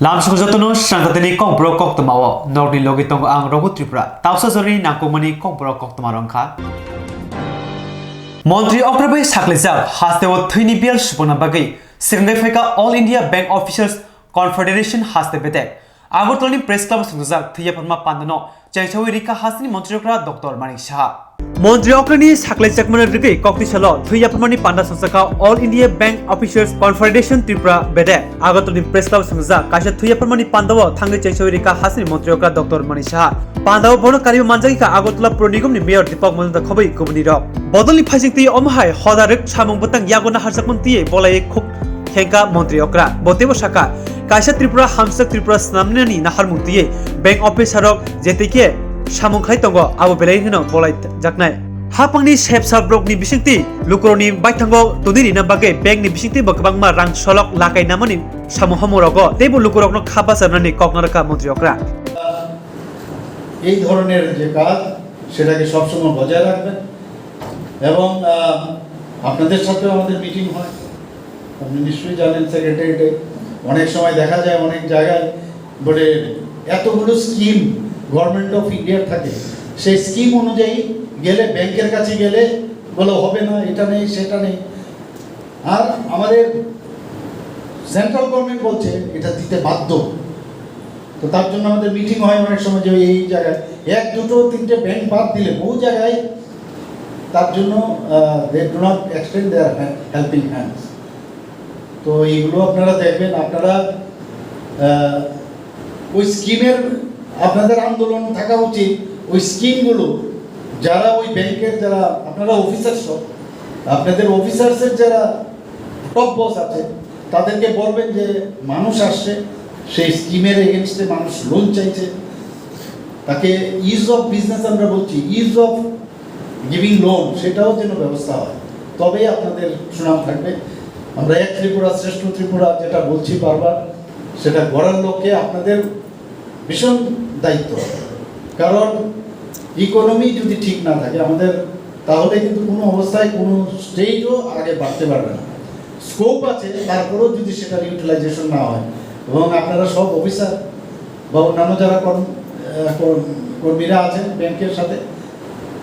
Lamsung jatuno Swrangchati KOKBOROK KOKTWMA Nordi logi tongo ang rogo Tripura Tausa zori nangkumani KOKBOROK KOKTWMA rongkha Montri Okrabai Saklejak hastewo thini bial supona bagai Swrangchati All India Bank Officers Confederation haste bedek Agortolani Press Club sungjak thiya pharma pandano Chengchawi Rika hasini Montri Okra Dr. Manik Shah Montri Okrani Saklejak mana rigi kokti chalo thiya pharmani panda sangsaka All India Bank Officers Confederation Tripura bedek Agortolani Press Club sungjak kaisa thiya pharmani pandawo thangai Chengchawi Rika hasini Montri Okra Dr. Manik Shah Pandawo bono karibo manjagi ka Agortola Pronigom ni Mayor Deepak Majumdar khobai kubuni rok Bodolni phajingti omhai hodarik samung batang yagona harjakmonti bolai khok Hengka Montri Okra Botebo Shaka Kaisa Tripura Hamsak Tripura Snamnani Nahar Mukti Bank Office Harok JTK Samung Khai Tongo Abo Belai Hino Bolai Jaknai Hapangni Shep Sabrok ni Bisingti Lukroni Baitango Tudiri Nambage Bank ni Bisingti Bakbangma Rang Solok Lakai Namani Samung Homorogo Tebo Lukurok no Khaba Sarnani Koknaraka Montri Okra এই ধরনের যে কাজ সেটাকে সব সময় বজায় রাখবেন এবং আপনাদের সাথে আমাদের মিটিং হয় আপনি নিশ্চয়ই জানেন সেক্রেটারিয়েটে অনেক সময় দেখা যায় অনেক জায়গায় বলে এতগুলো স্কিম গভর্নমেন্ট অফ ইন্ডিয়ার থাকে সেই স্কিম অনুযায়ী গেলে ব্যাংকের কাছে গেলে বলে হবে না এটা নেই সেটা নেই আর আমাদের সেন্ট্রাল গভর্নমেন্ট বলছে এটা দিতে বাধ্য তো তার জন্য আমাদের মিটিং হয় অনেক সময় যে এই জায়গায় এক দুটো তিনটে ব্যাংক বাদ দিলে বহু জায়গায় তার জন্য they do not extend their helping hands তো এইগুলো আপনারা দেখবেন আপনারা ওই স্কিমের আপনাদের আন্দোলন থাকা উচিত ওই স্কিমগুলো যারা ওই ব্যাংকের যারা আপনারা অফিসার্স আপনাদের অফিসার্সের যারা টপ বস আছে তাদেরকে বলবেন যে মানুষ আসছে সেই স্কিমের এগেনস্টে মানুষ লোন চাইছে তাকে ইজ অফ বিজনেস আমরা বলছি ইজ অফ গিভিং লোন সেটাও যেন ব্যবস্থা হয় তবেই আপনাদের সুনাম থাকবে আমরা এক ত্রিপুরা শ্রেষ্ঠ ত্রিপুরা যেটা বলছি বারবার সেটা গড়ার লক্ষ্যে আপনাদের ভীষণ দায়িত্ব কারণ ইকোনমি যদি ঠিক না থাকে আমাদের তাহলে কিন্তু কোনো অবস্থায় কোনো স্টেটও আগে বাড়তে পারবে না স্কোপ আছে তারপরেও যদি সেটার ইউটিলাইজেশন না হয় এবং আপনারা সব অফিসার বা অন্যান্য যারা কর্মীরা আছেন ব্যাংকের সাথে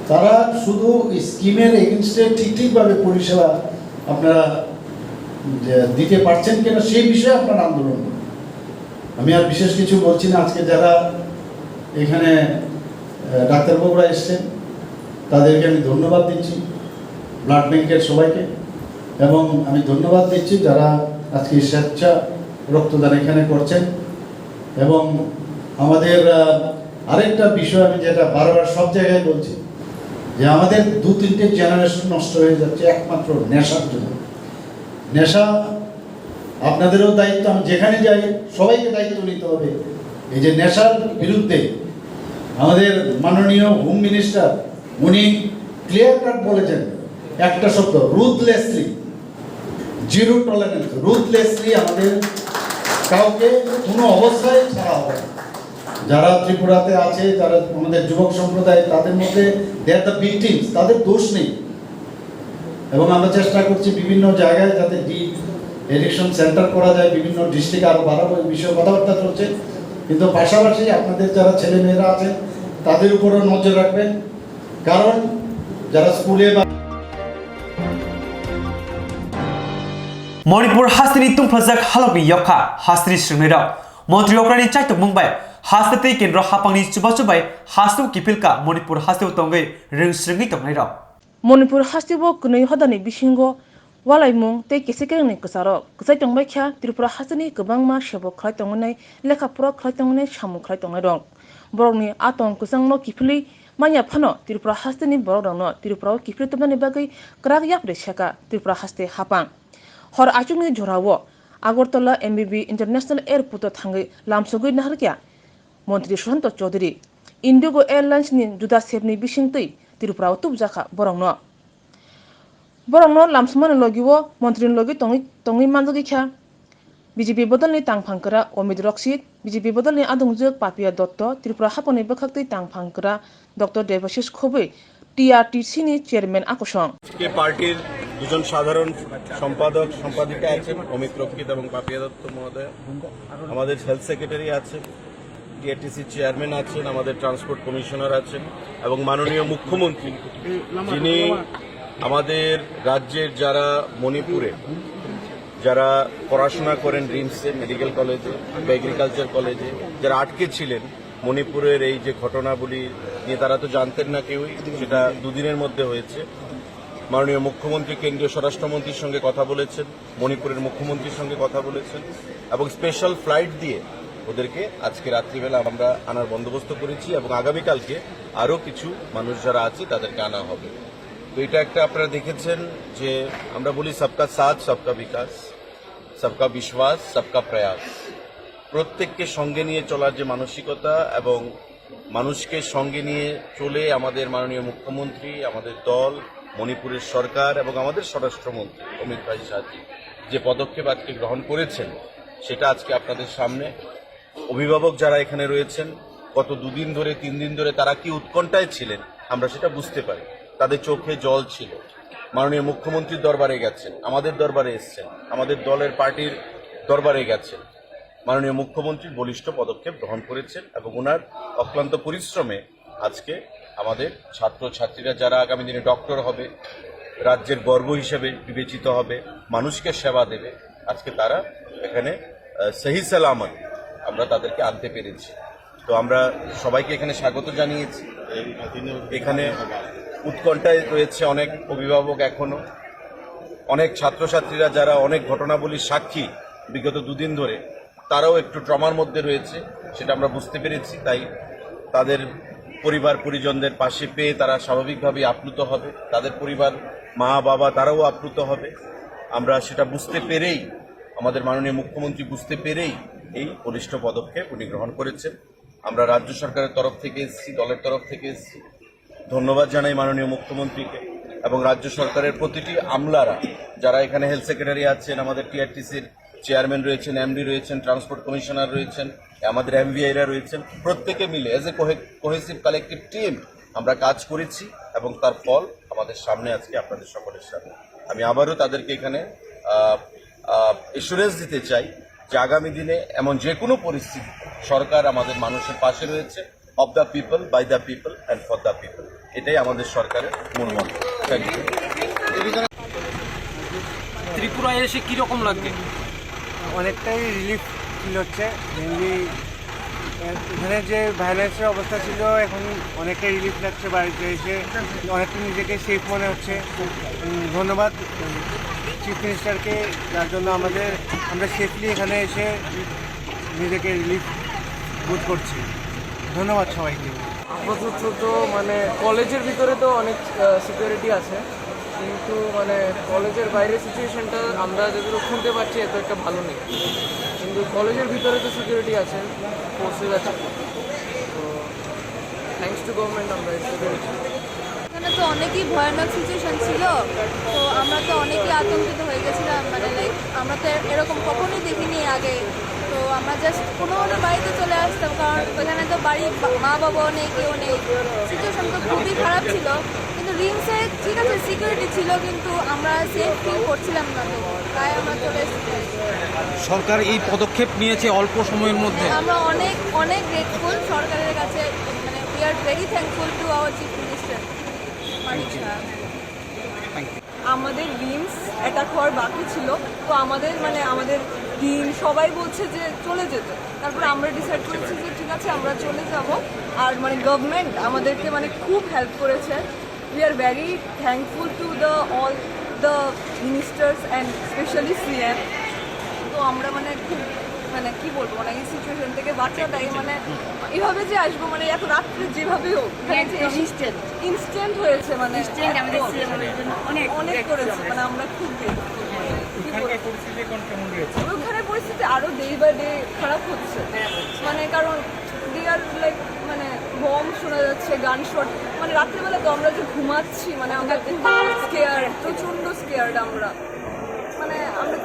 তারা শুধু স্কিমের এগেনস্টে ঠিকভাবে পরিষেবা আপনারা দিতে পারছেন কিনা সেই বিষয়ে আপনারা আন্দোলন করুন আমি আর বিশেষ কিছু বলছি না আজকে যারা এখানে ডাক্তারবাবুরা এসছেন তাদেরকে আমি ধন্যবাদ দিচ্ছি ব্লাড ব্যাংকের সবাইকে এবং আমি ধন্যবাদ দিচ্ছি যারা আজকে স্বেচ্ছা রক্তদান এখানে করছেন এবং আমাদের আরেকটা বিষয় আমি যেটা বারবার সব জায়গায় বলছি যে আমাদের দু তিনটে জেনারেশন নষ্ট হয়ে যাচ্ছে একমাত্র নেশার জন্য নেশা আপনাদেরও দায়িত্ব আমি যেখানে যাই সবাইকে দায়িত্ব নিতে হবে এই যে নেশার বিরুদ্ধে আমাদের মাননীয় হোম মিনিস্টার উনি ক্লিয়ার কাট বলেছেন একটা শব্দ রুথলেসলি জিরো টলারেন্স রুথলেসলি আমাদের কাউকে কোনো অবস্থায় ছাড়া হবে যারা ত্রিপুরাতে আছে যারা আমাদের যুবক সম্প্রদায় তাদের মধ্যে দে আর দ্য ভিকটিমস তাদের দোষ নেই এবং আমরা চেষ্টা করছি বিভিন্ন জায়গায় যাতে এডিকশন সেন্টার করা যায় বিভিন্ন ডিস্ট্রিক্টে আরও বাড়াবো এই বিষয়ে কথাবার্তা চলছে কিন্তু পাশাপাশি আপনাদের যারা ছেলে মেয়েরা আছেন তাদের উপরও নজর রাখবেন কারণ যারা স্কুলে Manipur hastini tungphajak halokni yokha hastini sringnira Montri Okrani chaitok mungbai hastati kendro hapangni chubai hastu kipilka Manipur hastu tongai ring sringi tongnai Manipur hastibo kunai hodani bisingo walaimung tei kesekengni kusaro kusai tongbai kha Tripura hastini gobangma sebo khlai tongnai lekhapura khlai tongnai samu khlai tongnai rong borokni atong kusangno kipili manya phano Tripura hastini borokno Tripura kipili tongnai bagai krak yapre shaka Tripura haste hapang Hor achungni jorawo Agortola MBB International Airport thangai lamsogui naharkya Montri Swrangchati Chaudhary Indigo Airlines ni juda sebni bisingtei Tripura tubjaka borongno lamsmani logiwo Montri logi tongi manjogi kha BJP bodolni tangphangkra Omid Roksit BJP bodolni adungjok Papia Dotto Tripura haponi bakhaktei tangphangkra Dr. Devashish Khobei TRTC ni chairman akosong के पार्टीर দুজন সাধারণ সম্পাদক সম্পাদিকা আছেন, অমিত রক্ষিত এবং পাপিয়া দত্ত মহোদয়। আমাদের health secretary আছেন, টিআরটিসি চেয়ারম্যান আছেন, আমাদের ট্রান্সপোর্ট কমিশনার আছেন এবং মাননীয় মুখ্যমন্ত্রী, যিনি আমাদের রাজ্যের যারা মণিপুরে যারা পড়াশোনা করেন ড্রিমসে মেডিকেল কলেজে বা এগ্রিকালচার কলেজে, যারা আটকে ছিলেন মণিপুরের এই যে ঘটনাবলী নিয়ে, তারা তো জানতেন না কেউই, সেটা দুদিনের মধ্যে হয়েছে। মাননীয় মুখ্যমন্ত্রী কেন্দ্রীয় স্বরাষ্ট্রমন্ত্রীর সঙ্গে কথা বলেছেন, মণিপুরের মুখ্যমন্ত্রীর সঙ্গে কথা বলেছেন এবং স্পেশাল ফ্লাইট দিয়ে ওদেরকে আজকে রাত্রিবেলা আমরা আনার বন্দোবস্ত করেছি এবং আগামীকালকে আরও কিছু মানুষ যারা আছে তাদেরকে আনা হবে। তো এটা একটা আপনারা দেখেছেন যে আমরা বলি সবকা সাথ সবকা বিকাশ, সবকা বিশ্বাস সবকা প্রয়াস। প্রত্যেককে সঙ্গে নিয়ে চলার যে মানসিকতা এবং মানুষকে সঙ্গে নিয়ে চলে আমাদের মাননীয় মুখ্যমন্ত্রী, আমাদের দল, মণিপুরের সরকার এবং আমাদের স্বরাষ্ট্রমন্ত্রী অমিত শাহজি যে পদক্ষেপ আজকে গ্রহণ করেছেন, সেটা আজকে আপনাদের সামনে। অভিভাবক যারা এখানে রয়েছেন, গত 2 দিন ধরে 3 দিন ধরে তারা কি উৎকণ্ঠায় ছিলেন আমরা সেটা বুঝতে পারি। তাদের চোখে জল ছিল। মাননীয় মুখ্যমন্ত্রীর দরবারে গেছেন, আমাদের দরবারে এসছেন, আমাদের দলের পার্টির দরবারে গেছেন। মাননীয় মুখ্যমন্ত্রী বলিষ্ঠ পদক্ষেপ গ্রহণ করেছেন এবং ওনার অক্লান্ত পরিশ্রমে আজকে আমাদের ছাত্রছাত্রীরা যারা আগামী দিনে ডক্টর হবে, রাজ্যের গর্ব হিসেবে বিবেচিত হবে, মানুষকে সেবা দেবে, আজকে তারা এখানে সহি সালামত আমরা তাদেরকে আনতে পেরেছি। তো আমরা সবাইকে এখানে স্বাগত জানিয়েছি। এখানে উৎকণ্ঠায় রয়েছে অনেক অভিভাবক, এখনো অনেক ছাত্রছাত্রীরা যারা অনেক ঘটনাবলীর সাক্ষী বিগত 2 দিন ধরে, তারাও একটু ট্রমার মধ্যে রয়েছে, সেটা আমরা বুঝতে পেরেছি। তাই তাদের পরিবার পরিজনদের পাশে পেয়ে তারা স্বাভাবিকভাবেই আপ্লুত হবে, তাদের পরিবার মা বাবা তারাও আপ্লুত হবে। আমরা সেটা বুঝতে পেরেই, আমাদের মাননীয় মুখ্যমন্ত্রী বুঝতে পেরেই এই বলিষ্ঠ পদক্ষেপ উনি গ্রহণ করেছেন। আমরা রাজ্য সরকারের তরফ থেকে এসেছি, দলের তরফ থেকে এসেছি। ধন্যবাদ জানাই মাননীয় মুখ্যমন্ত্রীকে এবং রাজ্য সরকারের প্রতিটি আমলারা যারা এখানে হেলথ সেক্রেটারি আছেন, আমাদের টিআরটিসির চেয়ারম্যান রয়েছেন, এমডি রয়েছেন, ট্রান্সপোর্ট কমিশনার রয়েছেন, আমাদের এমভিআইরা রয়েছেন, প্রত্যেকে মিলে as a cohesive collective team আমরা কাজ করেছি এবং তার ফল আমাদের সামনে আজকে আপনাদের সকলের সামনে। আমি আবারও তাদেরকে এখানে এসুরেন্স দিতে চাই যে আগামী দিনে এমন যে কোনো পরিস্থিতি সরকার আমাদের মানুষের পাশে রয়েছে, of the people, by the people and for the people. এটাই আমাদের সরকারের মূল মন্ত্র। Thank you. ত্রিপুরায় এসে কীরকম লাগবে? অনেকটাই রিলিফ ফিল হচ্ছে। মেনলি এখানে যে ভায়োলেন্সের অবস্থা ছিল, এখন অনেকটাই রিলিফ লাগছে। বাড়িতে এসে অনেকটা নিজেকে সেফ মনে হচ্ছে। ধন্যবাদ চিফ মিনিস্টারকে, যার জন্য আমরা সেফলি এখানে এসে নিজেকে রিলিফ বোধ করছি। ধন্যবাদ সবাইকে। আপাতত তো মানে কলেজের ভিতরে তো অনেক সিকিউরিটি আছে, কিন্তু মানে কলেজের বাইরের সিচুয়েশনটা আমরা যতটুকু শুনতে পাচ্ছি এত একটা ভালো নেই, কিন্তু কলেজের ভিতরে তো সিকিউরিটি আছে, ফোর্সেস আছে। তো থ্যাঙ্কস টু গভর্নমেন্ট আমরা এসে পেরেছি। এখানে তো অনেকই ভয়ানক সিচুয়েশন ছিল, তো আমরা তো অনেকই আতঙ্কিত হয়ে গেছিলাম। মানে লাইক আমরা তো এরকম কখনোই দেখিনি আগে। তো আমরা জাস্ট কোনো বাড়িতে চলে আসতাম, কারণ ওখানে তো বাড়ির মা বাবাও নেই, কেউ নেই। সিচুয়েশন তো খুবই খারাপ ছিল, কিন্তু রিমসে ঠিক আছে সিকিউরিটি ছিল, কিন্তু আমরা সেফ ফিল করছিলাম না, তো তাই আমরা চলে এসেছি। সরকার এই পদক্ষেপ নিয়েছে অল্প সময়ের মধ্যে, আমরা অনেক অনেক গ্রেটফুল সরকারের কাছে। মানে we are very thankful to our chief minister Manik Saha. আমাদের রিমস অ্যাটাক হওয়ার বাকি ছিল, তো আমাদের টিম সবাই বলছে যে চলে যেতে। তারপরে আমরা ডিসাইড করেছি যে ঠিক আছে আমরা চলে যাব। আর মানে গভর্নমেন্ট আমাদেরকে মানে খুব হেল্প করেছে। We are very thankful to all the ministers and specially CM. তো আমরা মানে খুব মানে কি বলবো, মানে এই সিচুয়েশন থেকে বাঁচাটাই মানে এভাবে যে আসবো, মানে এত রাত্রে যেভাবে হোক ইনস্ট্যান্ট হয়েছে, মানে অনেক করেছে। মানে আমরা খুব ওখানে পরিস্থিতি আরো ডে বাই ডে খারাপ হচ্ছে। মানে কারণ দে আর লাইক মানে বম শোনা যাচ্ছে, গান শট। মানে রাত্রিবেলা তো আমরা যে ঘুমাচ্ছি, মানে আমরা স্কেয়ার্ড, প্রচন্ড স্কেয়ার্ড আমরা। মানে আমরা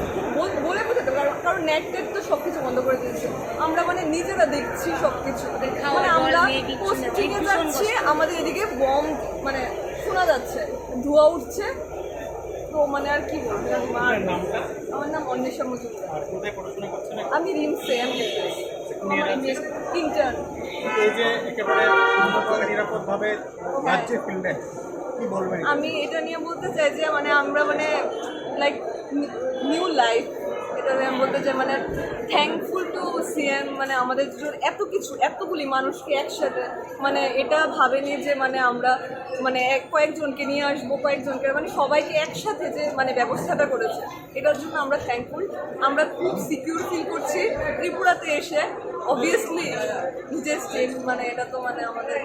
বলে বোঝাতে, কারণ নেট টেট তো সবকিছু বন্ধ করে দিয়েছে। আমরা মানে নিজেরা দেখছি সবকিছু। মানে আমরা পোস্টিংয়ে যাচ্ছি, আমাদের এদিকে বম মানে শোনা যাচ্ছে, ধোঁয়া উঠছে। তো মানে আর কি বলবো, আমার নাম অন্বেষা মজুমদার। আমি রিমসে ইন্টার্ন। আমি এটা নিয়ে বলতে চাই যে মানে আমরা মানে লাইক নিউ লাইফ, এটা আমি বলতে চাই মানে থ্যাঙ্কফুল টু সিএম, মানে আমাদের এত কিছু এতগুলি মানুষকে একসাথে মানে এটা ভাবেনি যে মানে আমরা মানে কয়েকজনকে নিয়ে আসবো, কয়েকজনকে মানে সবাইকে একসাথে যে মানে ব্যবস্থাটা করেছে, এটার জন্য আমরা থ্যাঙ্কফুল। আমরা খুব সিকিউর ফিল করছি ত্রিপুরাতে এসে। অবভিয়াসলি নিজের স্টেট মানে এটা তো মানে আমাদের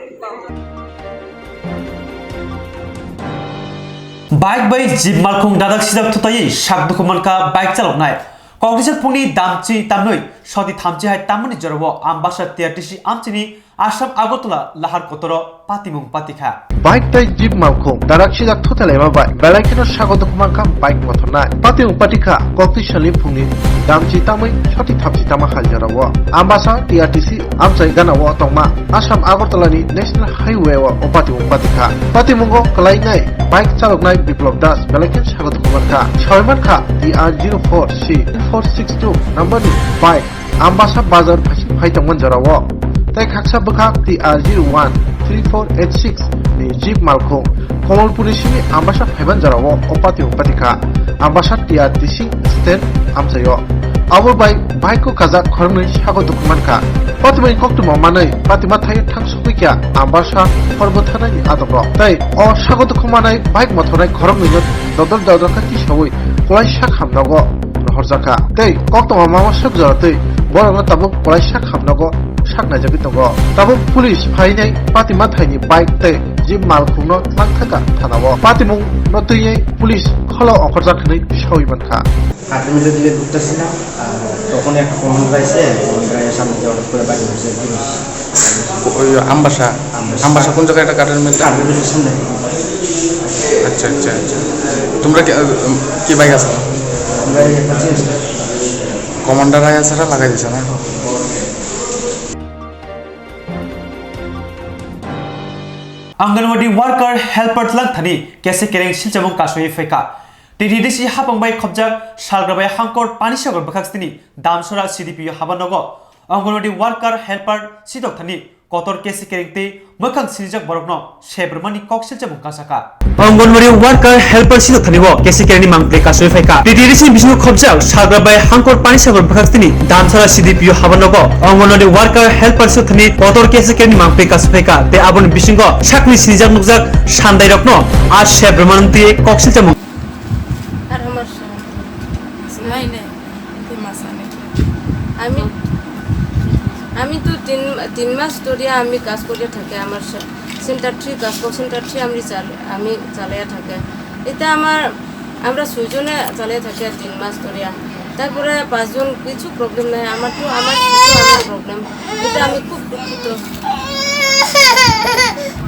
बाइक बै जिब मालखुं दादाक सिजाब थुतायै शाक दुखुमानका बाइक चालकनाय कक्राझार फुंनि दामची तामनै सदि थामची हाय तामनि जरबो आमबासा टीआरटीसी आमचिनि आसाम आगरतला लाहार कतर पातिमुं पातिखा बाइक ताई जिब मालखुं दादाक सिजाब थुतालै माबाय बेलायखिनो शाक दुखुमानका बाइक मथनाय पातिमुं पातिखा कक्राझारनि फुंनि दामची तामै सदि थामची तामा हाल जरबो आमबासा टीआरटीसी आमचाय गानाव तंमा आसाम आगरतलानि नेशनल हाइवे व पातिमुं पातिखा पातिमुंगो कलायनाय बाइक चालकनाय बिप्लब दास बेलायखिन शाक दुखुमानका छयमानखा DR04C 462 नम्बरनि बाइक आमबासा बाजार फाइतंमोन जराव ताई खाकसा बखाक DR01 3486 नि जिप मालखुं कमलपुरिसिनि आमबासा फाइबान जराव पातिमुं पातिखा आमबासा टीआरटीसी स्टेट आमचायो आबो बाइक को काजा खरंनै शाक दुखुमानका पातिमै कक्टुमा मानै पातिमा थायो थांसुखैया आमबासा पर्बथानायनि आदब ताई अ शाक दुखुमानाय बाइक मथनाय खरंनै ददल ददलका किसवै कलायसा खामनागो रहरजाका ताई कक्टुमा मामा सक जरातै बरंगा ताबो कलायसा खामनागो साकनाय जागि दङ ताबो पुलिस फाइनाय पातिमा थायनि बाइक ताई जिब मालखुंनो लांथाका थानावो पातिमुं नतैयै पुलिस खला अखरजाखनै सयमानखा আর্টিমিতে দিকে ঘুরতেছিলাম, তখন একটা ফোন পাইছে, ফোন পাইয়ে সামনে দিয়ে হঠাৎ করে বাড়ি হয়েছে ওই আমবাসা আমবাসা কোন জায়গায় একটা কাঠের মিল? আর্টিমিটের সামনে। আচ্ছা আচ্ছা আচ্ছা, তোমরা কি বাইক আছে? আমরা একটা চেঞ্জ কমান্ডার আয়া ছাড়া লাগাই দিছে না? आंगनवाड़ी वर्कर हेल्पर लंथनी कैसे केरें सिलचमं कासोय फेका टीडीसी हापंबाय खबजाक सालग्राबाय हांकर पानिसागर बखाक्सनि दामसरा सीडीपी हाबानगो आंगनवाड़ी वर्कर हेल्पर सिदकथनि कतर कैसे केरेंते मोखां सिरिजाक बरकनो सेब्रमानि कक सिलचमं कासाका आंगनवाड़ी वर्कर हेल्पर सिदकथनिबो कैसे केरेंनि मांगप्ले कासोय फेका टीडीसी बिष्णु खबजाक सालग्राबाय हांकर पानिसागर बखाक्सनि दामसरा सीडीपी हाबानगो आंगनवाड़ी वर्कर हेल्पर सिदकथनि कतर कैसे केरेंनि मांगप्ले कासोय फेका ते आबन बिसिंगो साकनि सिरिजाक नुकजाक सान्दाय रकनो आज सेब्रमानति कक सिलचमं আমি তো তিন মাস ধরে আমি কাজ করে থাকি আমার সেন্টার 3 কাজ করছি, সেন্টার 3 আমি চালিয়ে থাকি। এটা আমরা 6 জনে চালিয়ে থাকি 3 মাস ধরে। তারপরে 5 জন কিছু প্রবলেম নাই, আমার প্রবলেম। এটা আমি খুব দুঃখিত।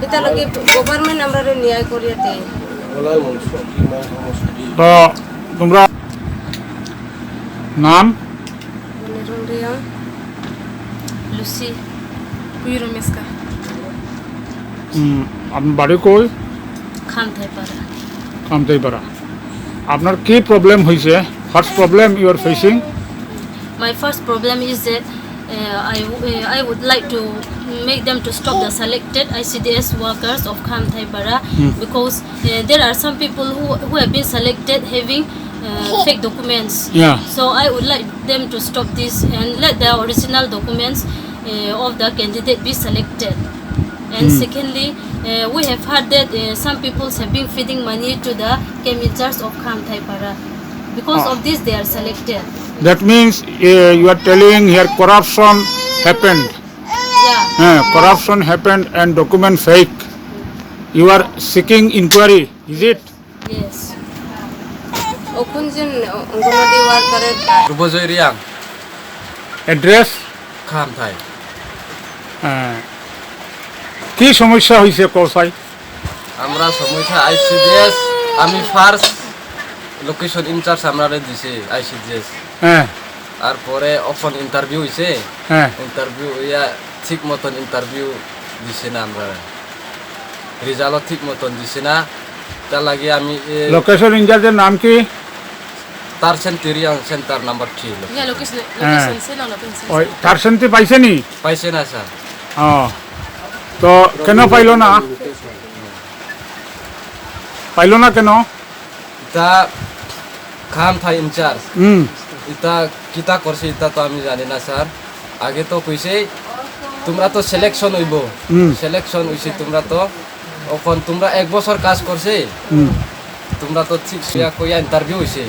এটা লাগে গভর্নমেন্ট আমরা ন্যায় করিয়ে দেয়। তো তোমরা নাম লুসি কুইরমেসকা আপনার বাড়ি কই? খামতাইপাড়া। আপনার কি প্রবলেম হয়েছে? First problem you are facing? My first problem is that I would like to make them to stop the selected ICDS workers of Khamtaipara because there are some people who have been selected having fake documents. Yeah. So I would like them to stop this and let the original documents of the candidate be selected. And secondly, we have heard that some people have been feeding money to the Kemijars of Khamtaipara. Because of this, they are selected. That means you are telling here corruption happened. Yeah. Corruption happened and document fake. You are seeking inquiry, is it? Yes. Okunjin Ongoladi worker Rubozoi Riang Address? Khamthai কি সমস্যা হয়েছে কোসাই? আমরা সমস্যা ICDS আমি first location in charge আমরা দিছে ICDS. হ্যাঁ, তারপরে অপশন ইন্টারভিউ হইছে। হ্যাঁ, ইন্টারভিউ ইয়া ঠিক মতন ইন্টারভিউ দিছে না, আমরা রেজাল্ট ঠিক মতন দিছে না। তার লাগে আমি লোকেশন ইনচার্জের নাম কি তার সেন্টেরিয়ান সেন্টার নাম্বার 3 ওই তার শান্তি পাইছেনি পাইছে না স্যার তো কেন পাইলো না কেন তা খাম থাই ইনচার্জ ইতা কিতা করছে ইতা তো আমি জানি না স্যার আগে তো কইছে তোমরা তো সিলেকশন হইব সিলেকশন হইছে তোমরা তো এখন তোমরা 1 বছর কাজ করছে তোমরা তো ঠিক সিয়া কইয়া ইন্টারভিউ হইছে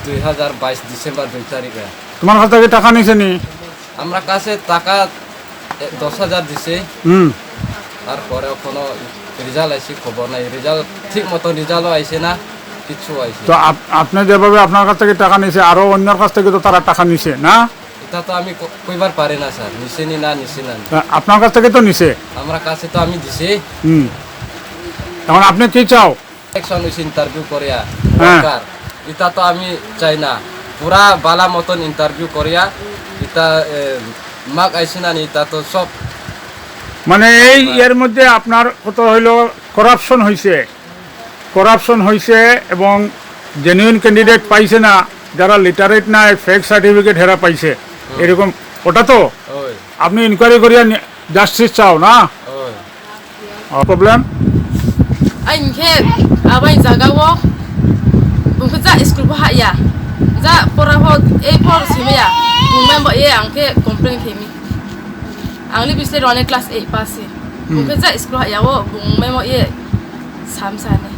2022 ডিসেম্বর 2 তারিখে তোমার কাছ থেকে টাকা নিছে নি আমরা কাছে টাকা 10,000 দিছে তারপরে কোনো রেজাল্ট আইছে খবর নাই রেজাল্ট ঠিক মতো রেজাল্ট আইছে না কিছু আইছে তো আপনি যেভাবে আপনার কাছ থেকে টাকা নিছে আরো অন্যর কাছ থেকে তো তারা টাকা নিছে না এটা তো আমি কইবার পারি না স্যার নিছে নি না নিছে না আপনার কাছ থেকে তো নিছে আমরা কাছে তো আমি দিছি এখন আপনি কি চাও সিলেকশন হইছে ইন্টারভিউ করিয়া দরকার এটা তো আমি চাই না পুরা বালা মতন ইন্টারভিউ করিয়া এটা মাক আইছে না নি এটা তো সব মানে এই এর মধ্যে আপনার কত হইলো করাপশন হইছে এবং জেনুইন ক্যান্ডিডেট পাইছে না যারা লিটারেট না ফেক সার্টিফিকেট হেরা পাইছে এরকম ওটা তো আপনি ইনকোয়ারি করিয়া জাস্টিস চাও না প্রবলেম আইনকে আবাই জাগাও বুঝা স্কুল বাহায়া যা পড়াহত এই পড় সিমেয়া বুমেম্বা এ আংকে কমপ্লেন খেমি आंनि बिसोर रने क्लास 8 पासे बुंखे जा स्कुल हायाव बुंमेमो ए सामसाने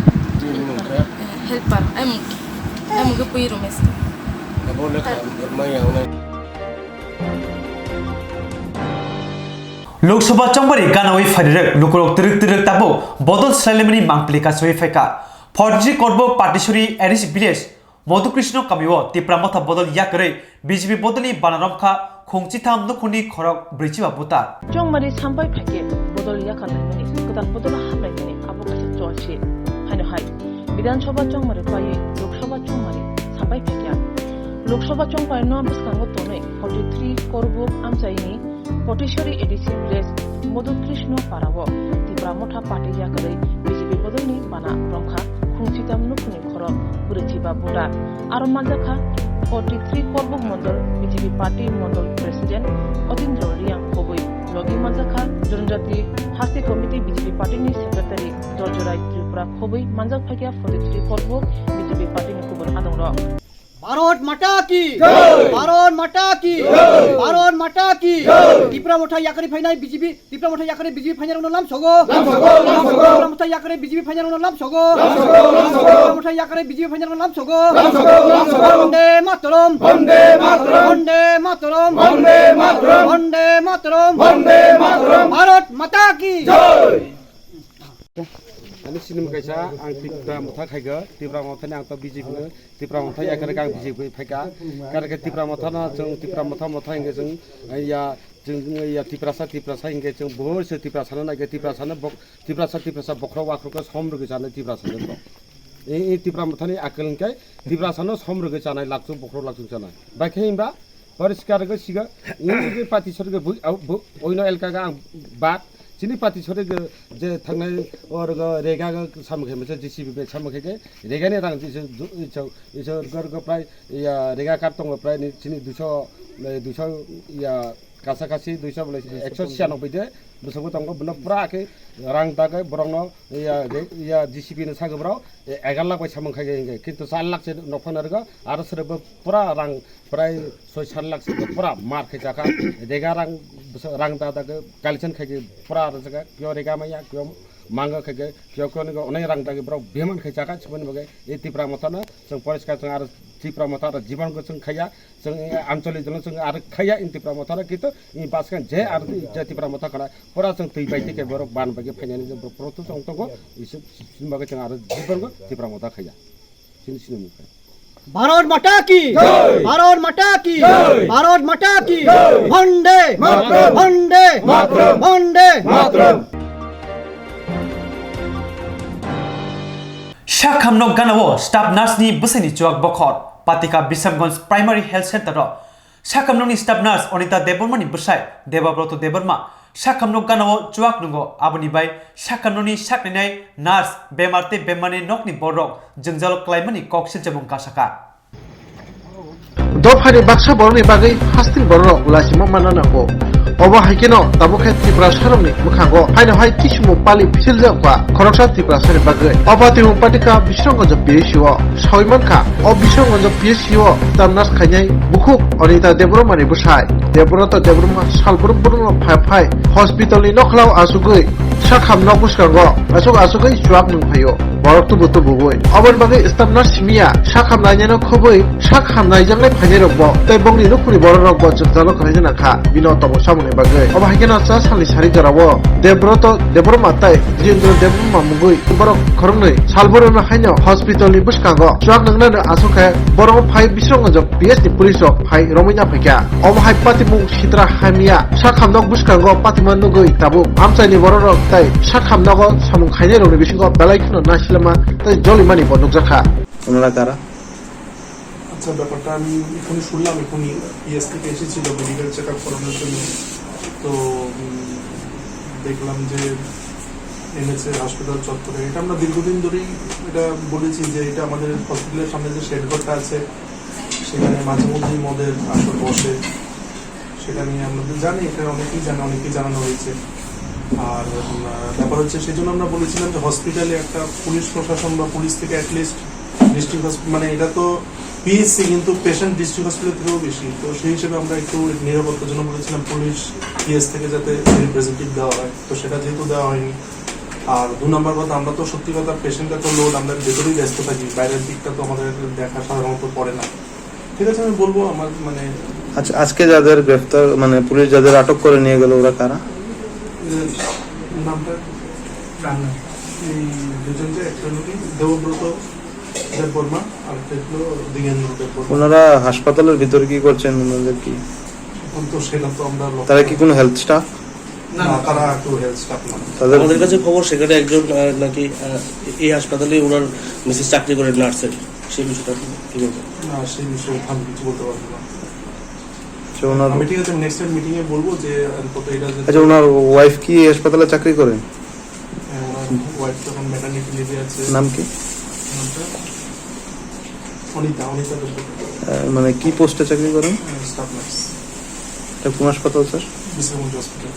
हेल्पर आइ मुके पुइ रमेश लोकसभा चंबरी गानावै फाइरक लुकुरक तिरक ताबो बदल सालेमनि मांगप्लिका सय फाइका फौजी कोटबो पाटिसुरी एरिस विलेज मधुकृष्ण कामिओ तिप्रामथा बदल याकरै बीजेपी बदलनि बानारमखा खोंचिथाम नखुनि खरक ब्रिचिबा बुता चंमारि सामबाय फाके बदल याखालायमनि गोदान बदल हाबलायमनि आबकासे चलसे हानो हाय विधानसभा चंमारि फायै लोकसभा चंमारि सामबाय फाके लोकसभा चंपाय न बसकांगो तनै 43 करबुक आमचाइनि पटिसुरी एडिसि विलेज मधुकृष्ण पारावो तिप्रामथा पार्टी याकरै बीजेपी बदलनि बाना रंखा खोंचिथाम नखुनि खरक ब्रिचिबा बुता आरो मानजाखा 43 करबुक मंडल बीजेपी पार्टी मंडल प्रेसिडेंट अतीन्द्र रियां कबई लगी मानजाखा स्वरंगचाति हास्ते कमिटी बीजेपी पार्टी नि सेक्रेटारी दलजराय त्रिपुरा कबई मानजाक फाकिया 43 करबुक बीजेपी पार्टी नि खबर आदंर भारत माता की भारत माता की भारत माता की त्रिपुरा मथा याकरि फाइनाय बीजेपी त्रिपुरा मथा याकरि बीजेपी फाइनाय उनाव लाम सगो त्रिपुरा मथा याकरि बीजेपी फाइनाय उनाव लाम सगो त्रिपुरा मथा याकरि बीजेपी फाइनाय उनाव लाम सगो वंदे मातरम वंदे मातरम वंदे मातरम वंदे मातरम वंदे मातरम वंदे मातरम भारत माता की जय Ani sinim kaisa ang tipra motha khaiga tipra motha ni ang to BJP tipra motha ya kare kang BJP phaika kare ke tipra motha na jong tipra motha inge jong ya tipra sa inge jong bohor se tipra sana na ge tipra sa bokro wakro ko somru ge jane tipra sa to ei tipra motha ni akal kai tipra sa no somru ge jane laksu bokro laksu jane ba kheimba poriskar ge siga ni pati sor ge oino elka ga bat Sini pati sore je thangnai or rega samkhe mese JCB be samkhe ke rega ni rang iso gor prai ya rega kartong prai ni sini 200 ya kasakasi 200 boleh 196 de besok tong ko benar pura ke rang tagai borongno ya JCB ni sago bro 11 lakh bai samkhe ke kintu 4 lakh se nokhan arga aro sere pura rang prai 6 lakh se pura mar ke jaka rega rang tagai kalchen ke pura jaga kyo rega maya kyo mangga khage kyo kyo ni onai rang tagi bro beman khai jaka chibani bage e tipra motana jong poriskar jong ar tipra motara jiban ko jong khaya jong ancholi jong ar khaya in tipra motara kitu in baskan je ar je tipra mota kana pura jong tui baiti ke borok ban bage phainani jong proto jong tongo isu simbage jong ar jiban ko tipra mota khaya sin mukai Bharat माता की भारत माता की भारत माता की Vande Mataram Vande Mataram Vande Mataram शाखामनो गानावो staff nurse नि बसनि चुक बखर पातिका बिसमगंज primary health centre रो शाखामनो नि स्टाफ नर्स अनिता देबर्मा नि बसाय देबाब्रत Debbarma Shakam no Ganao, Chuak Nungo, Abunibai, Shakanoni, Shaknai, Nars, Bemarte, Bemani, Nokni Borok, Junzal Climani, Coxil Jabun Kasaka. Dofhari Baksha Borni Bagay, Hastil Borok, Lasimo Mananago. Oba Haikino, Tabuket Tipra Sharami, Mukango, Haino Hai Kishimu Pali Pilzakwa, Koroksa Tipra Sari Bagay. Oba Timu Patika, Bishongo the PSU, Shawimanka, or Bishongo the PSU, Tamnas Kanyai, Bukuk, Onita Debromani Bushai, Debroto Debroma, Salburu Pai, Hospital in Noklau Asugui, Shakham Nokuskango, Asugui, Swap Nupayo, Borok to Butubu, Oban Bagay is Tamnas Mia, Shakham Nayano Kobui, Shakham Najan Panero, Tebongi Nukuri Borok, Zalo Kajanaka, Binoto Sam. Oba Hakina Sasali Sarigarawo, Debroto, Debromatai, Jindro Debroma Mugui, Borok Kornui, Salboro Hano, Hospital Bushkago, Swagnan Asuka, Borok Pai Bisong of PSD Police of Pai Romina Peka, Oba Patimu Shitra Hamia, Shakham Nog Bushkago, Patiman Nugui Tabu, Amsani Borok Tai, Shakham Nogo, Samu Kainero, Bishingo, Balakino, Nashilama, the Jolly Money for Nugzaka. Unakara. আচ্ছা ব্যাপারটা আমি এখানে শুনলাম এখনই PS থেকে এসেছিল medical check up করানোর জন্য তো দেখলাম যে এনেছে হাসপাতাল চত্বরে এটা আমরা দীর্ঘদিন ধরেই এটা বলেছি যে এটা আমাদের হসপিটালের সামনে যে শেড ঘরটা আছে সেখানে মাঝে মধ্যেই মদের আসর বসে সেটা নিয়ে আমরা জানি এটা অনেকেই জানানো হয়েছে আর ব্যাপার হচ্ছে সেই জন্য আমরা বলেছিলাম যে হসপিটালে একটা পুলিশ প্রশাসন বা পুলিশ থেকে অ্যাটলিস্ট ডিস্ট্রিক্ট হসপিটাল মানে এটা তো পিএসসি কিন্তু পেশেন্ট ডিস্ট্রিক্ট হসপিটাল থেকেও বেশি তো সেই হিসেবে আমরা একটু নিরাপত্তার জন্য বলেছিলাম পুলিশ পিএস থেকে যাতে রিপ্রেজেন্টেটিভ দেওয়া হয় তো সেটা যেহেতু দেওয়া হয়নি আর 2 নম্বর কথা আমরা তো সত্যি কথা পেশেন্টটা তো লোড আমরা ভেতরেই ব্যস্ত থাকি বাইরের দিকটা তো আমাদের দেখা সাধারণত পড়ে না ঠিক আছে আমি বলবো আমার মানে আচ্ছা আজকে যাদের গ্রেফতার মানে পুলিশ যাদের আটক করে নিয়ে গেল ওরা কারা নামটা জানা এই দুজন যে একটা দেবব্রত দেববর্মা আর একটা দিগেন্দ্র দেববর্মা ওনারা হাসপাতালের ভিতরে কি করছেন ওনাদের কি এখন তো সেটা তো আমরা তারা কি কোনো হেলথ স্টাফ না তারা একটু হেলথ স্টাফ না আমাদের কাছে খবর সেখানে একজন নাকি এই হাসপাতালে ওনার মিসেস চাকরি করে নার্সের সেই বিষয়টা কি বলবেন না সেই বিষয়ে আমি কিছু বলতে পারবো না ওনার আমি ঠিক আছে নেক্সট মিটিং এ বলবো যে কত এটা আচ্ছা ওনার ওয়াইফ কি হাসপাতালে চাকরি করে ওনার ওয়াইফ তখন ম্যাটারনিটি লিভে আছে নাম কি অনিতা মানে কি পোস্টে চাকরি করেন স্টাফ নার্স এটা কোন হাসপাতাল স্যার বিশ্বমঞ্জ hospital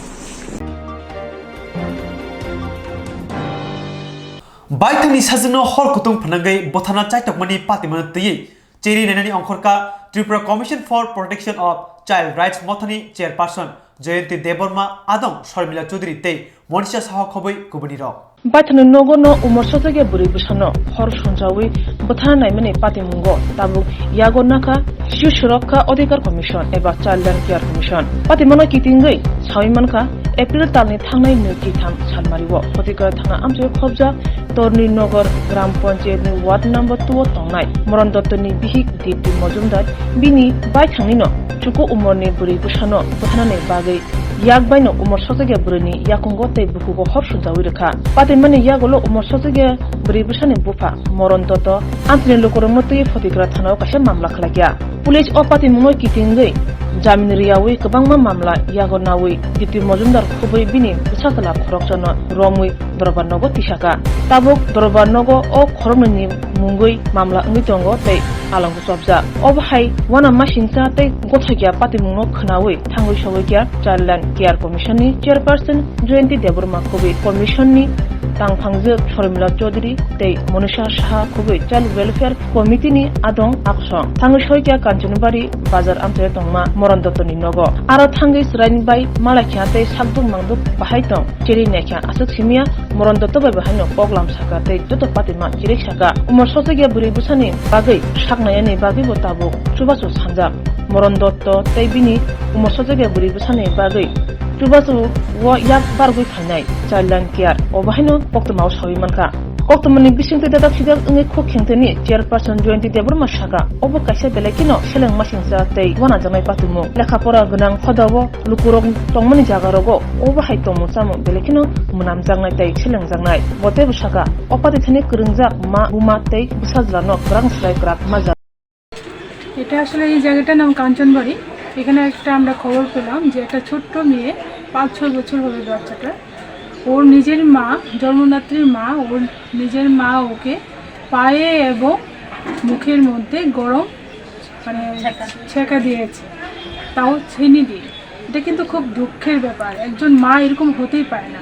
Baitani Sazino Horkutung Panangai, Botana Chaitokmani Patiman Ti, Cheri Nenani Onkorka, Tripura Commission for Protection of Child Rights Mothani Chairperson, Jayanti Deborma, Adam, Sharmila Chudri Te, Monisha Sahakoboi, Kubuniro. Baitani Nogono, Umorsotake Buri Bushano, Horshunjawi, Botana Mani Patimungo, Tabu, Yagonaka, Shushuroka, Odikar Commission, Eba Child and Care Commission. Patimana Kitingai, Sawimanka, April Tani Tangai Nukitam, Salmariwo, Odikar Tana Amjo Kobja, Torni Nogor, Gram Ponche, Ward number 2 Tongai, Morandotoni Bihik, Diti Mojumdar, Bini, Baitanino, Chuku Umorni Buri Bushano, Botane Bagay, Yagbaino Umorsotake Bruni, Yakungote Buku Horshunjawirka, Patimani Yagolo Umorsotake Buri Bushani Bupa, Morondoto, Anthony Lokoromoti, Fotigratano, Kasha Mamla Klagia, Police or Patimuno Kitingai. Jamin Riawi, Kabangma Mamla, Yagonawi, Diti Mojumdar Kubui Bini, Satala Koroksono, Romui, Dorobanogo Tishaka, Tabuk, Dorobanogo, or Koromini, Mungui, Mamla Mitongo, Te, Along Sobza, Overhai, one of machines Te, Gotakia, Patimuno, Kanawi, Tango Shawakia, Childland Care Commissioni, Chairperson, Jayanti Deborma Kubi, Commissioni, Tang Pangzi, Formula Chodri, Te, Monisha Shaha Kubi, Child Welfare Committee ni Adong Action, Tango Shawakia Kanchanbari, Bazar Amte Tongma, Morandotoni Nogo, Aro Tangis Rain by Malakiate, Sabdum Manduk, Bahaitong, Chiri Nekia, Asaksimia, Morandoto Bahano, Poglam Sakate, Toto Patima, Chirishaka, Umorsosagia Buri Busani, Bagay, Shaknayani, Bagi Botabu, Chubasu Sanza, Morandoto, Tebini, Umorsosagia Buri Busani, Bagay, Chubasu, Yak Bargui Kanai, Childland Care, Obahino, KOKTWMA Shawimanka. KOKTWMA Bisingte Data Fidel Unge Cookingtoni, Chairperson Jayanti Deborma Shaka, Obo Kasha Belekino, Shelling Machines Tay, Wana Jamai Patumu, Lakapora Gunang Hodawo, Lukurog, Tongmani Jagarogo, Overhaitomu Samu, Belekino, Munam Zangai Tay, Shelling Zangai, whatever Shaka, Opatitani Kurunza, Ma, Uma Tay, Busazlano, Brangsrai Grak, Maza. এটা আসলে এই জায়গাটার নাম কাঞ্চনবাড়ি এখানে একটা আমরা খবর পেলাম যে একটা ছোট্ট মেয়ে 5-6 বছর হবে বাচ্চাটা। ওর নিজের মা, জন্মদাত্রীর মা, ওর নিজের মা ওকে পায়ে এবং মুখের মধ্যে গরম মানে ছেঁকা দিয়েছে, তাও চিনি দিয়ে। এটা কিন্তু খুব দুঃখের ব্যাপার, একজন মা এরকম হতেই পারে না।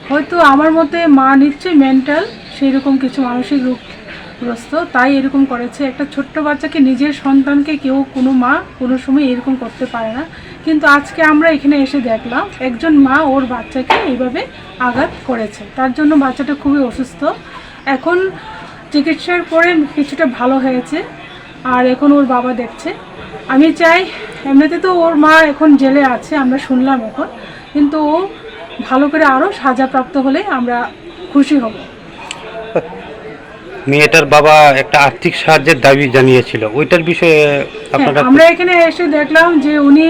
হয়তো আমার মতে মা নিশ্চয়ই মেন্টাল সেই রকম কিছু মানসিক রোগগ্রস্ত, তাই এরকম করেছে। একটা ছোট্ট বাচ্চাকে, নিজের সন্তানকে কেউ কোনো মা কোনো সময় এরকম করতে পারে না, কিন্তু আজকে আমরা এখানে এসে দেখলাম একজন মা ওর বাচ্চাকে এইভাবে আঘাত করেছে। তার জন্য বাচ্চাটা খুবই অসুস্থ। এখন চিকিৎসার পরে কিছুটা ভালো হয়েছে, আর এখন ওর বাবা দেখছে। আমি চাই, এমনিতে তো ওর মা এখন জেলে আছে আমরা শুনলাম এখন, কিন্তু ও ভালো করে আরও সাজাপ্রাপ্ত হলে আমরা খুশি হব। মেয়েটার বাবা একটা আর্থিক সাহায্যের দাবি জানিয়েছিল, ওইটার বিষয়ে আপনারা? আমরা এখানে এসে দেখলাম যে উনি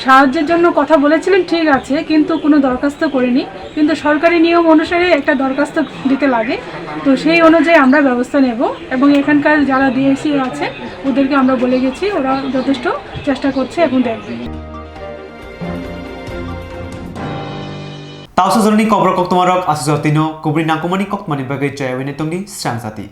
সাহায্যের জন্য কথা বলেছিলেন, ঠিক আছে, কিন্তু কোনো দরখাস্ত করেনি। কিন্তু সরকারি নিয়ম অনুসারে একটা দরখাস্ত দিতে লাগে, তো সেই অনুযায়ী আমরা ব্যবস্থা নেব। এবং এখানকার যারা ডিএসি আছে ওদেরকে আমরা বলে গেছি, ওরা যথেষ্ট চেষ্টা করছে এবং দেখবে। Tausa zoni KOKBOROK KOKTWMA asosotino kubri nangkomani kokmani bagai jaya wini tongi Swrangchati.